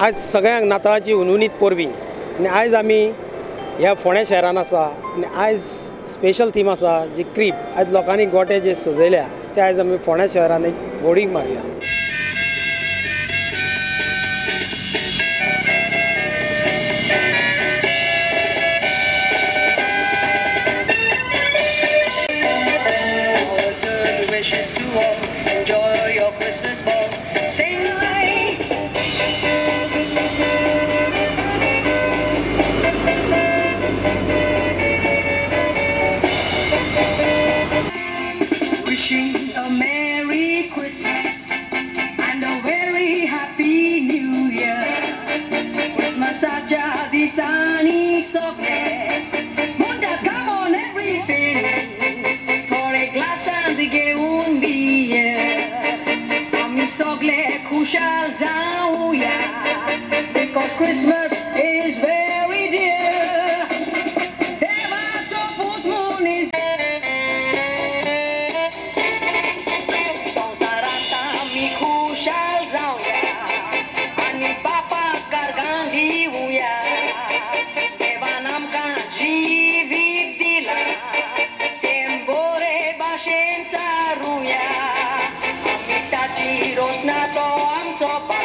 आज सगळ्यांक नाताळाची उनुनीत पोरबी आनी आयज आमी ह्या फोंड्या शहरान आसा आनी आयज स्पेशल थीम आसा जी क्रीप. आयज लोकांनी गोटे जे सजयल्या ते आयज आमी फोंड्या शहरान एक बोर्डींग मारल्या. Because Christmas is very dear. Devato put moon is Sansarata mi khushal jauya ani papa gargandi uya devanam ka jeevit dila tembore bashen saruya amitachi rosna to amcho pa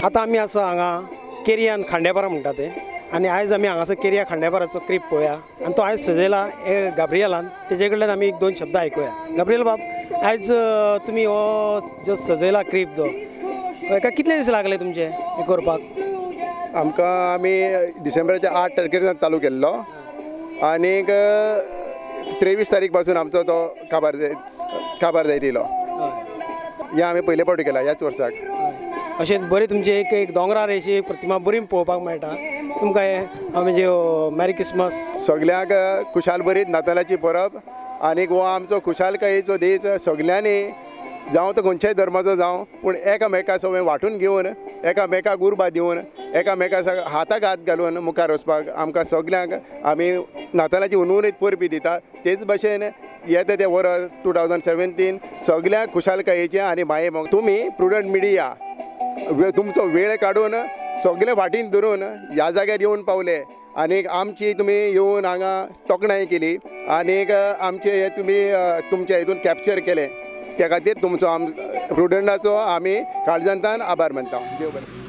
आतां आमी आसा हांगा केरयान खांडेपारा म्हणटा ते आनी आयज आमी हांगासर केरया खांडेपाराचो क्रीप पळोवया आनी तो आयज सजयला हे गाब्रियलान. तेजे कडल्यान आमी एक दोन शब्द आयकुया. गाब्रियल बाब, आयज तुमी हो जो सजयला क्रीप जो हेका कितले दीस लागले तुमचे हे करपाक? आमी डिसेंबराच्या 8 तारखेर चालू केल्लो आनीक 23 तारीख पासून आमचो तो काबार जायत येयलो. हे आमी पयले फावटी केला ह्याच वर्साक. अशें बरी तुमची एक दोंगरार अशी प्रतिमा बरी पळोवपाक मेळटा तुमकां. हे म्हणजे मॅरी क्रिसमस. सगल्यांक खुशाल बरीत नातालाची परब आनीक हो आमचो खुशालकायेचो दीस सगल्यांनी जावं तो खंयच्याय धर्माचो जावं पूण एकामेका सगळें वांटून घेवन एकामेकाक उर्बा दिवन एकामेका हाताक हात घालून मुखार वचपाक आमकां सगल्यांक आमी नातालाची उनवणीत परबी दिता. तेच भशेन येता ते वर्स 2017 सगळ्यांक खुशालकायेचें आनी माये मोग तुमी प्रुडंट मिडिया तुमचो वेळ काडून सगळे फाटीन धरून ह्या जाग्यार येवन पावले आनीक आमची तुमी येवन हांगा तोखणाय केली आनीक आमचे हे तुमी तुमच्या हितून कॅप्चर केले त्या खातीर तुमचो प्रुडंटाचो आमी काळजांतल्यान आभार मानता. देव बरें.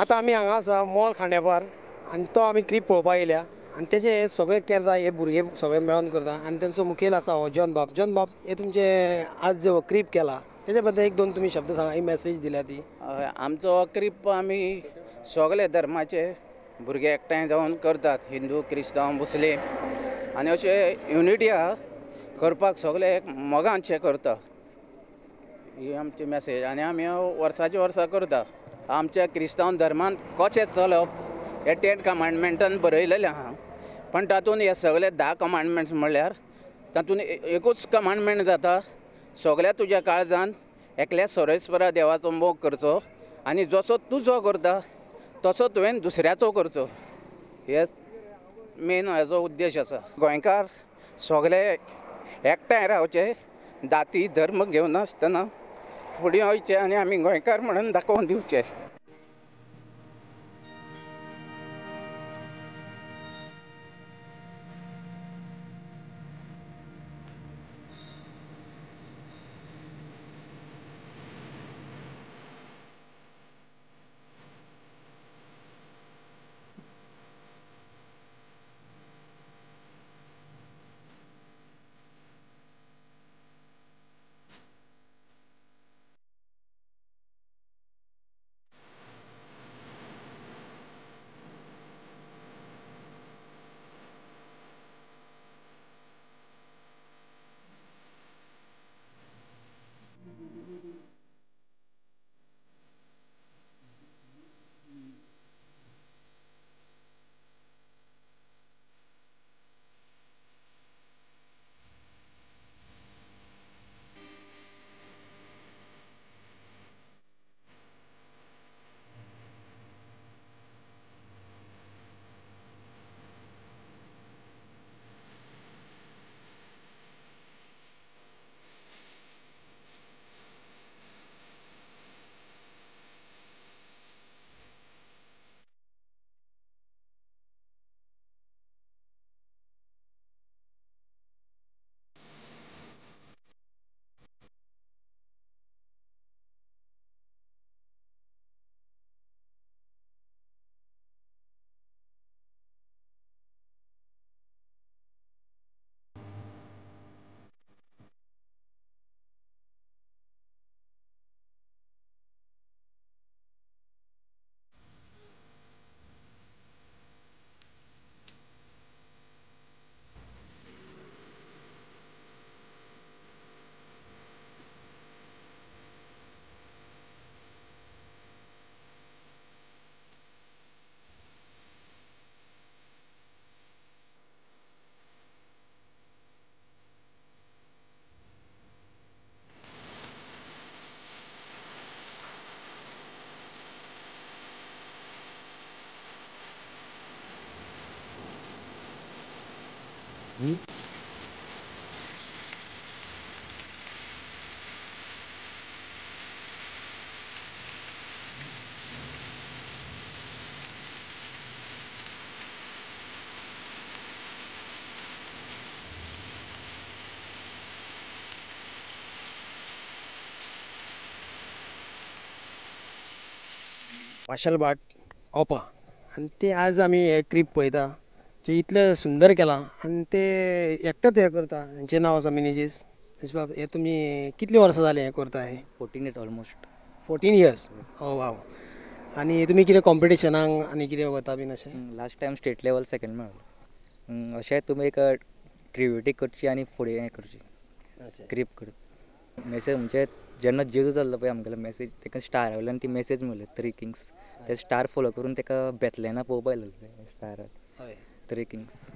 आतां आमी हांगा आसा मॉल खांडेपार आनी तो आमी क्रीप पळोवपाक येयल्या आनी तेजे हे सगळे केरता हे भुरगे सगळे मेळोन करता आनी तेंचो मुखेल आसा हो जॉन बाब हे तुमचे आज जो क्रीप केला तेजे बद्दल एक दोन तुमी शब्द सांगा ही मेसेज दिल्या ती. आमचो क्रीप आमी सगळे धर्माचे भुरगे एकठांय जावन करतात, हिंदू क्रिस्तांव मुस्लीम आनी अशे युनिटी आहा करपाक सगळे एक मोगानशे करता. ही आमची मेसेज आनी आमी वर्साचे वर्सा करता. आमच्या क्रिस्तांव धर्मान कशें चलप हे 10 कमांडमेंटान बरयलेलें आहा, पण तातूंत हे सगळे 10 कमांडमेंट्स म्हणल्यार तातूंत एकूच कमांडमेंट जाता, सगळ्या तुज्या काळजान एकल्या सोरेस्परा देवाचो मोग करचो आनी जसो तुजो करता तसो तुवें दुसऱ्याचो करचो. हे मेन हेजो उद्देश आसा. गोंयकार सगळे एकठांय रावचे, जाती धर्म घेवन नासतना फुडें वयचे आनी आमी गोंयकार म्हणून दाखोवन दिवचे. मार्शल भाट ओपा आनी ते आज आमी हे क्रीप पळयता जे इतलें सुंदर केलां आनी ते एकटेच हे करता. हांचें नांव आसा मिनेजीस. बाब हे तुमी कितलीं वर्सां जालीं हें करता हे? 14 years ऑलमोस्ट. 14 years. ओ वाव. आनी तुमी कितें कॉम्पिटिशनाक आनी कितें वता बीन अशें? Last time state level second मेळ्ळो. अशें तुमी एक क्रिएटिव्हिटी करची आनी फुडें हें करची क्रीप करता. मेसेज म्हणजे जेन्ना जेजू जाल्लो पळय आमगेलो मेसेज ताका स्टार वयल्यान ती मेसेज मेळ्ळी 3 किंग्स. ते स्टार फॉलो करून ताका बेतलेना पळोवपाक येयलें स्टार 3 किंग्स.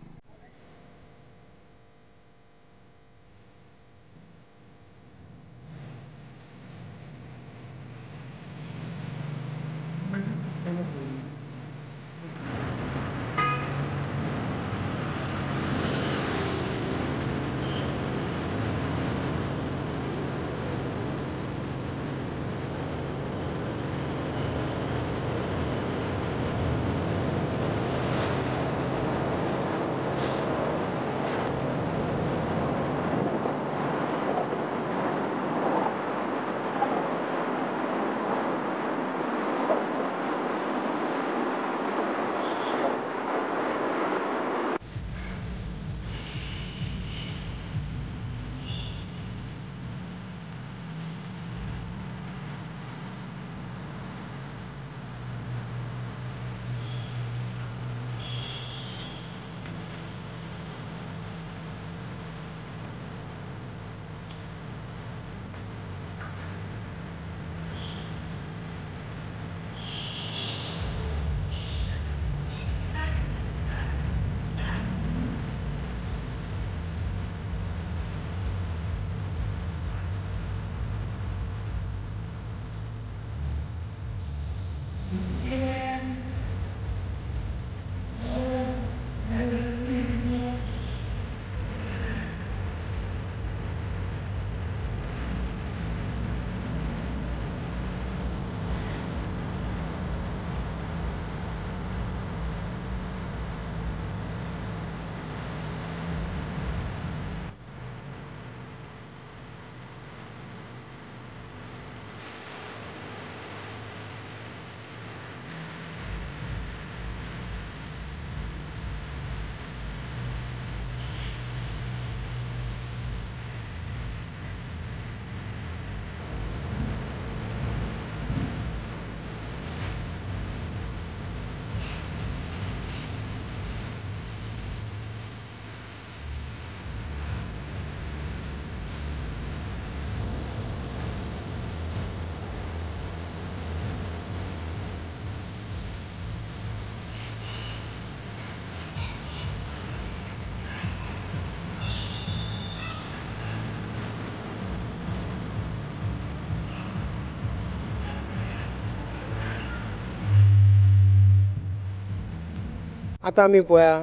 आतां आमी पळया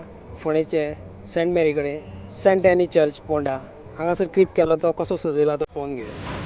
फोंडेचे सेंट मॅरी कडेन सेंट एनी चर्च पोंडा हांगासर क्रीप केलो तो कसो सजयला तो पळोवन घेवया.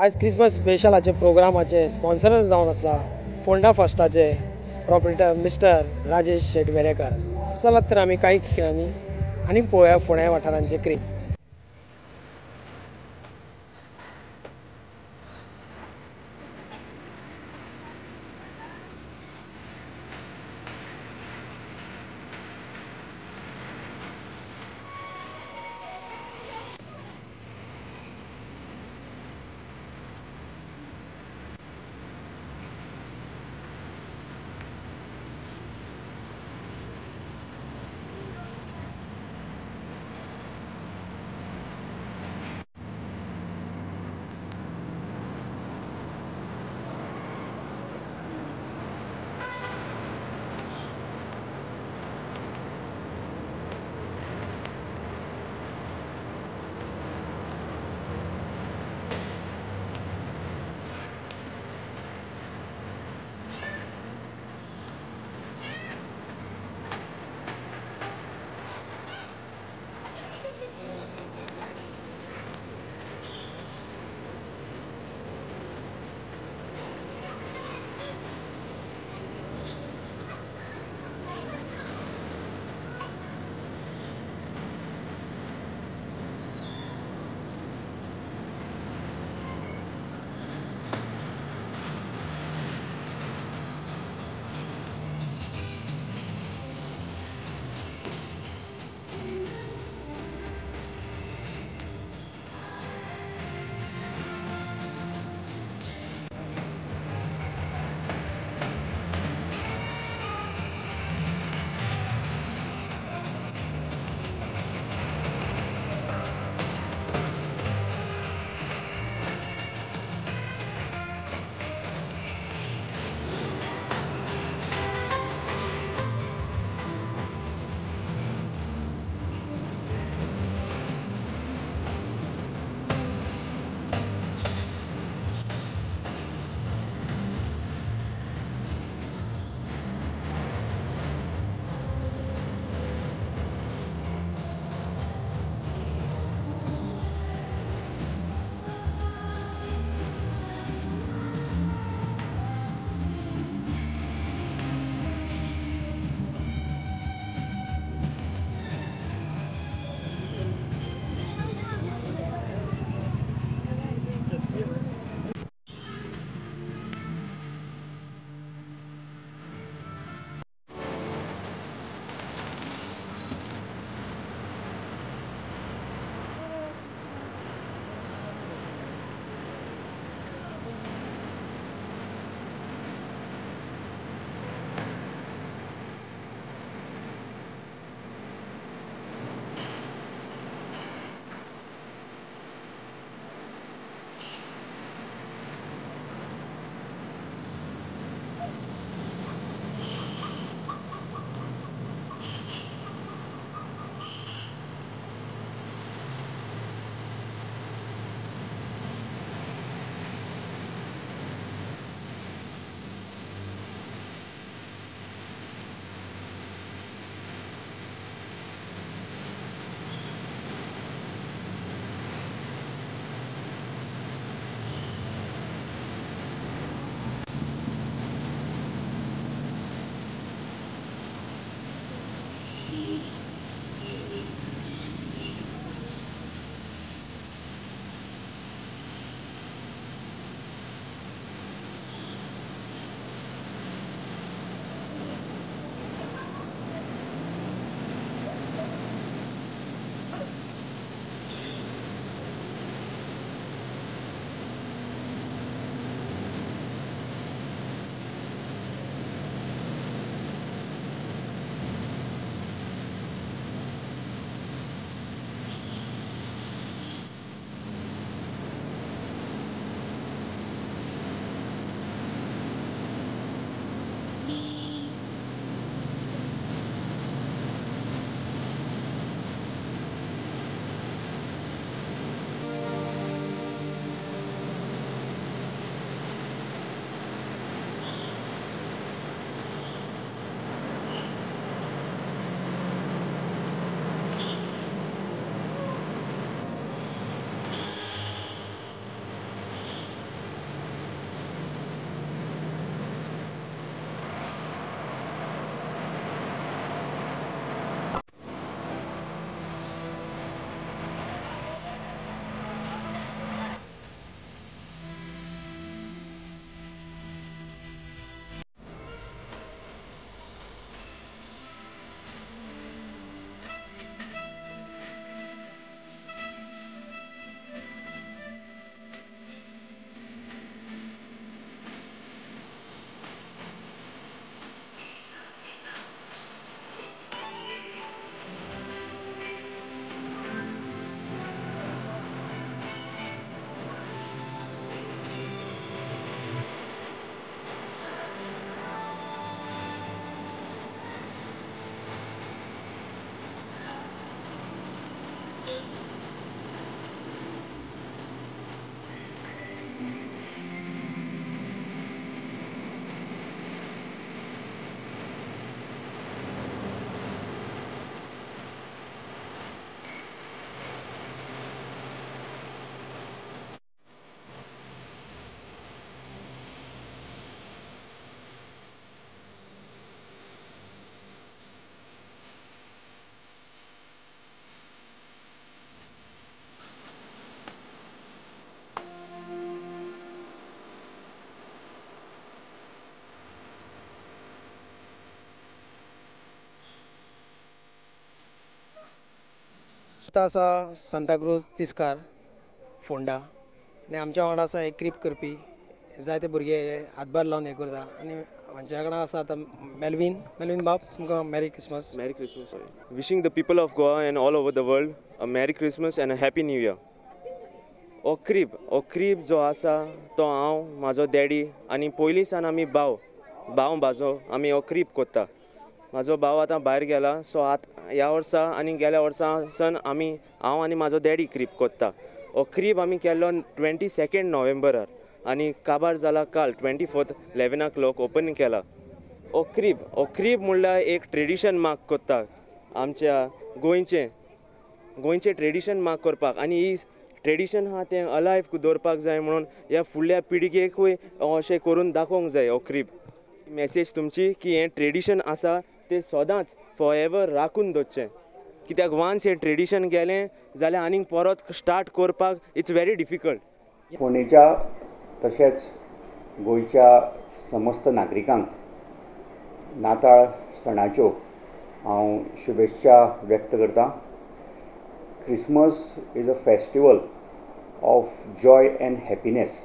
आयज क्रिसमस स्पेशलाचे प्रोग्रामाचे स्पॉन्सर जावन आसा फोंडा फस्टाचे प्रोप्रिटर मिस्टर राजेश शेटवेरेकर. चलात तर आमी काही खेळांनी आनी पळोवया फोंड्या वाठारांचे क्रीक. आतां आसा सांताक्रूज तिस्कार फोंडा आनी आमच्या वांगडा आसा एक क्रीप करपी जायते भुरगे हातभार लावन हें करता आनी आमच्या वांगडा आसा आतां मेलवीन बाब तुमकां मेरी Christmas. Merry Christmas. Wishing the people of Goa and all over the world a Merry Christmas and a Happy New Year. हो क्रीब जो आसा तो हांव म्हाजो डॅडी आनी पयलीं सान आमी भाव म्हाजो आमी हो क्रीब कोत्ता. म्हाजो भाव आतां भायर गेला सो ह्या वर्सा आनी गेल्या वर्सा सन हांव आनी म्हाजो डॅडी क्रीब कोत्ता. हो क्रीब आमी केल्लो 22 नोव्हेंबरार आनी काबार जाला काल 24 11 o'clock ओपन केला. हो क्रीब म्हणल्यार एक ट्रेडिशन मार्क कोत्ता आमच्या गोंयचें ट्रेडिशन मार्क करपाक आनी ही ट्रेडिशन आहा तें अलायव दवरपाक जाय म्हणून ह्या फुडल्या पिळगेकूय अशें करून दाखोवंक जाय हो क्रीब. मॅसेज तुमची की हें ट्रेडिशन आसा तें सदांच फॉर एवर राखून दवरचें कित्याक वान्स हें ट्रेडिशन गेलें जाल्यार आनीक परत स्टार्ट करपाक इट्स व्हेरी डिफिकल्ट. फोंडेच्या तशेंच गोंयच्या समस्त नागरिकांक नाताळ सणाच्यो हांव शुभेच्छा व्यक्त करतां. Christmas is a festival of Joy end happiness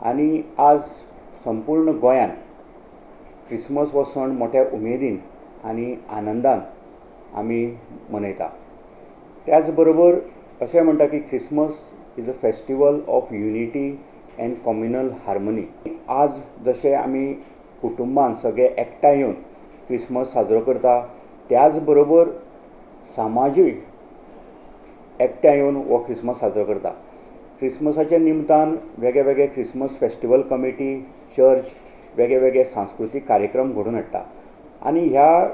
आनी आज संपूर्ण गोंयान क्रिसमस हो सण मोठ्या उमेदीन आनी आनंदान आमी मनयता. त्याच बरोबर अशें म्हणटा की Christmas is a festival of unity end communal harmony. आज जशें आमी कुटुंबान सगळे एकठांय येवन क्रिसमस साजरो करता त्याच बरोबर समाजूय एकठांय येवन हो क्रिसमस साजरो करता. क्रिसमसाच्या निमतान वेगळे वेगळे क्रिसमस फेस्टिवल कमिटी चर्च वेगळे वेगळे सांस्कृतीक कार्यक्रम घडोवन हाडटा आनी ह्या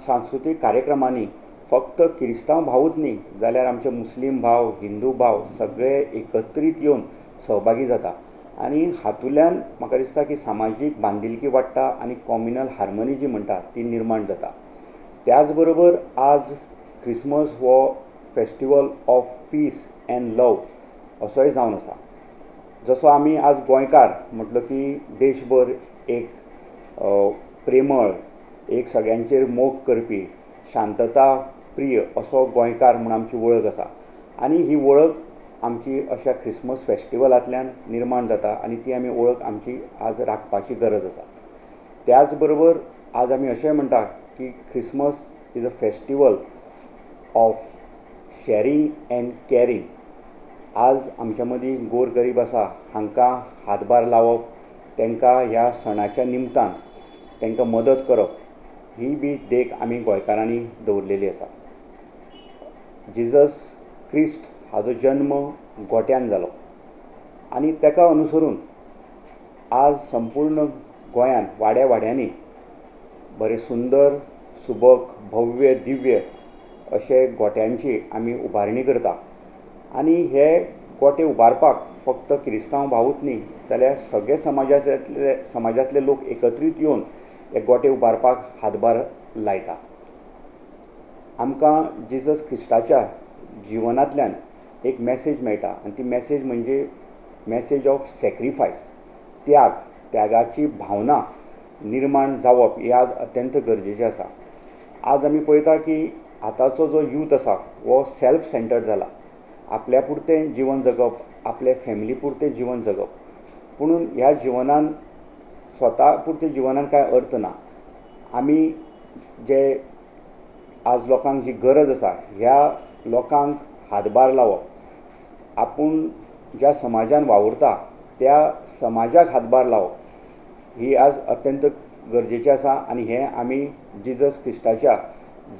सांस्कृतीक कार्यक्रमांनी फक्त क्रिस्तांव भावूच न्ही जाल्यार आमचे मुस्लीम भाव हिंदू भाव सगळे एकत्रीत येवन सहभागी जाता आनी हातूंतल्यान म्हाका दिसता की सामाजीक बांदिलकी वाडटा आनी कम्युनल हार्मनी जी म्हणटा ती निर्माण जाता. त्याच बरोबर आज क्रिसमस हो फेस्टिवल ऑफ पीस एंड लव असोय जावन आसा. जसो आमी आज गोंयकार म्हटलो की देशभर एक प्रेमळ एक सगळ्यांचेर मोग करपी शांतता प्रिय असो गोंयकार म्हूण आमची वळख आसा आनी ही वळख आमची अशा क्रिसमस फेस्टिवलांतल्यान निर्माण जाता आनी ती आमी वळख आमची आज राखपाची गरज आसा. त्याच बरोबर आज आमी अशें म्हणटा की Christmas is a festival of sharing and caring. आज आमच्या मदीं गोर गरीब आसा हांकां हातभार लावप तांकां ह्या सणाच्या निमतान तांकां मदत करप ही बी देख आमी गोंयकारांनी दवरलेली आसा. जिजस क्रिस्ट हाजो जल्म गोट्यान जालो आनी ताका अनुसरून आज संपूर्ण गोंयान वाड्या वाड्यांनी बरें सुंदर सुबक भव्य दिव्य अशे गोट्यांची आमी उबारणी करता आनी हे गोटे उबारपाक फक्त क्रिस्तांव भावूच न्ही जाल्यार सगळे समाजांतले लोक एकत्रीत येवन हे गोटे उबारपाक हातभार लायता. आमकां जिजस क्रिस्ताच्या जिवनांतल्यान एक मॅसेज मेळटा आनी ती मॅसेज म्हणजे मॅसेज ऑफ सॅक्रिफायस. त्यागाची भावना निर्माण जावप ही आज अत्यंत गरजेचें आसा. आज आमी पळयता की आतांचो जो यूथ आसा हो सेल्फ सेंटर्ड जाला. आपल्या पुरतें जीवन जगप आपले फॅमिली पुरतें जीवन जगप पुणून ह्या जिवनान स्वता पुरते जिवनान कांय अर्थ ना. आमी जे आज लोकांक जी गरज आसा ह्या लोकांक हातभार लावप आपूण ज्या समाजान वावुरता त्या समाजाक हातभार लावप ही आज अत्यंत गरजेचें आसा आनी हें आमी जिजस क्रिस्ताच्या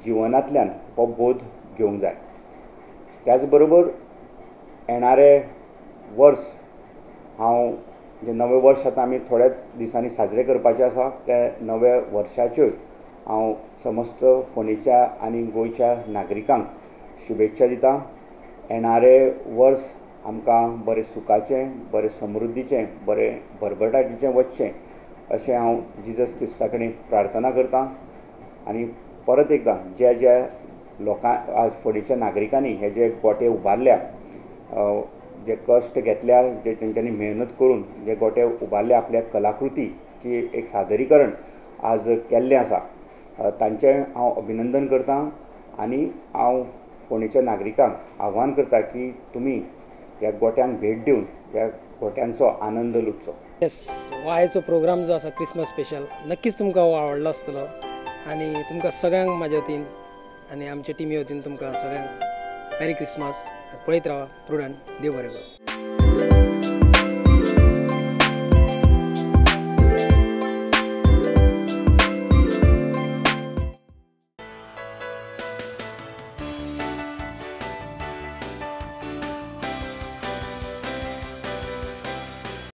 जिवनांतल्यान हो बोध घेवंक जाय. त्याच बरोबर येणारे वर्स हांव जे नवें वर्स आतां आमी थोड्याच दिसांनी साजरे करपाचें आसा त्या नव्या वर्साच्यो हांव समस्त फोंडेच्या आनी गोंयच्या नागरिकांक शुभेच्छा दितां. येणारे वर्स आमकां बरें सुखाचें, बरें समृद्धीचें, बरें भरभराटीचें वचचें अशें हांव जिजस क्रिस्ता कडेन प्रार्थना करतां. आनी परत एकदां ज्या ज्या लोकांक आज फोंडेच्या नागरिकांनी हे जे गोटे उबारल्या, जे कश्ट घेतल्या, जे तेंच्यांनी मेहनत करून जे गोटे उबारल्या, आपल्या कलाकृतीची एक सादरीकरण आज केल्लें आसा, तांचें हांव अभिनंदन करतां. आनी हांव फोंडेच्या नागरिकांक आव्हान करता की तुमी ह्या गोट्यांक भेट दिवन ह्या गोट्यांचो आनंद लुटचो. येस, हो आयचो प्रोग्राम जो आसा क्रिसमस स्पेशल नक्कीच तुमकां हो आवडलो आसतलो. आनी तुमकां सगळ्यांक म्हाजे वतीन आनी आमचे टिमी वतीन तुमकां सगळ्यांक मॅरी क्रिसमस. पळयत रावा प्रुडंट. देव बरें करूं.